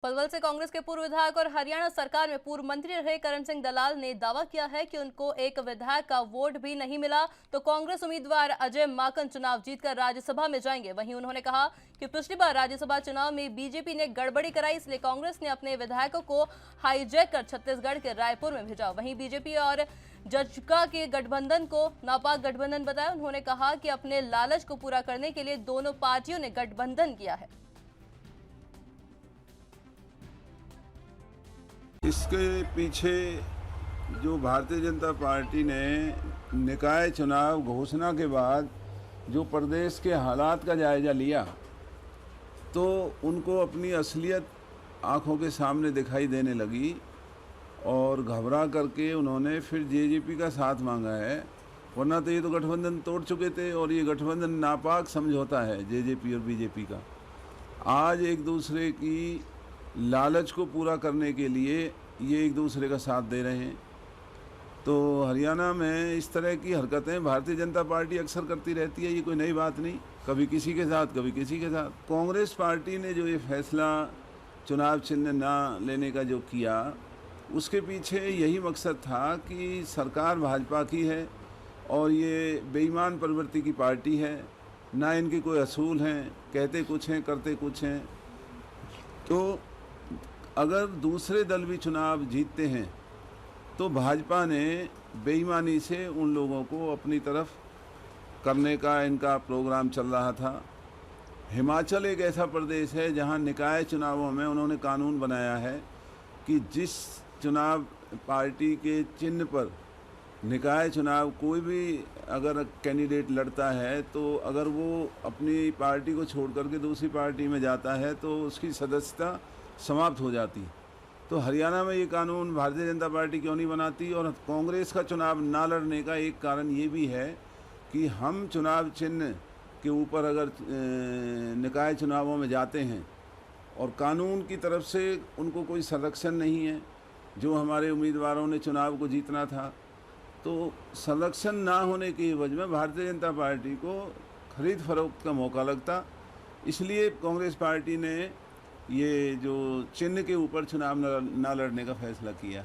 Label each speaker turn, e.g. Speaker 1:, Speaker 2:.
Speaker 1: पलवल से कांग्रेस के पूर्व विधायक और हरियाणा सरकार में पूर्व मंत्री रहे करण सिंह दलाल ने दावा किया है कि उनको एक विधायक का वोट भी नहीं मिला तो कांग्रेस उम्मीदवार अजय माकन चुनाव जीतकर राज्यसभा में जाएंगे। वहीं उन्होंने कहा कि पिछली बार राज्यसभा चुनाव में बीजेपी ने गड़बड़ी कराई, इसलिए कांग्रेस ने अपने विधायकों को हाईजैक कर छत्तीसगढ़ के रायपुर में भेजा। वहीं बीजेपी और जचका के गठबंधन को नापाक गठबंधन बताया। उन्होंने कहा कि अपने लालच को पूरा करने के लिए दोनों पार्टियों ने गठबंधन किया है।
Speaker 2: इसके पीछे जो भारतीय जनता पार्टी ने निकाय चुनाव घोषणा के बाद जो प्रदेश के हालात का जायज़ा लिया तो उनको अपनी असलियत आंखों के सामने दिखाई देने लगी और घबरा करके उन्होंने फिर जेजेपी का साथ मांगा है। वरना तो ये तो गठबंधन तोड़ चुके थे और ये गठबंधन नापाक समझौता है जेजेपी और बीजेपी का। आज एक दूसरे की लालच को पूरा करने के लिए ये एक दूसरे का साथ दे रहे हैं। तो हरियाणा में इस तरह की हरकतें भारतीय जनता पार्टी अक्सर करती रहती है, ये कोई नई बात नहीं। कभी किसी के साथ, कभी किसी के साथ। कांग्रेस पार्टी ने जो ये फैसला चुनाव चिन्ह ना लेने का जो किया, उसके पीछे यही मकसद था कि सरकार भाजपा की है और ये बेईमान प्रवृत्ति की पार्टी है, ना इनके कोई असूल हैं, कहते कुछ हैं करते कुछ हैं। तो अगर दूसरे दल भी चुनाव जीतते हैं तो भाजपा ने बेईमानी से उन लोगों को अपनी तरफ करने का इनका प्रोग्राम चल रहा था। हिमाचल एक ऐसा प्रदेश है जहां निकाय चुनावों में उन्होंने कानून बनाया है कि जिस चुनाव पार्टी के चिन्ह पर निकाय चुनाव कोई भी अगर कैंडिडेट लड़ता है तो अगर वो अपनी पार्टी को छोड़ करके दूसरी पार्टी में जाता है तो उसकी सदस्यता समाप्त हो जाती। तो हरियाणा में ये कानून भारतीय जनता पार्टी क्यों नहीं बनाती? और कांग्रेस का चुनाव ना लड़ने का एक कारण ये भी है कि हम चुनाव चिन्ह के ऊपर अगर निकाय चुनावों में जाते हैं और कानून की तरफ से उनको कोई संरक्षण नहीं है, जो हमारे उम्मीदवारों ने चुनाव को जीतना था, तो संरक्षण ना होने की वजह में भारतीय जनता पार्टी को खरीद फरोख्त का मौका लगता। इसलिए कांग्रेस पार्टी ने ये जो चिन्ह के ऊपर चुनाव न लड़ने का फैसला किया।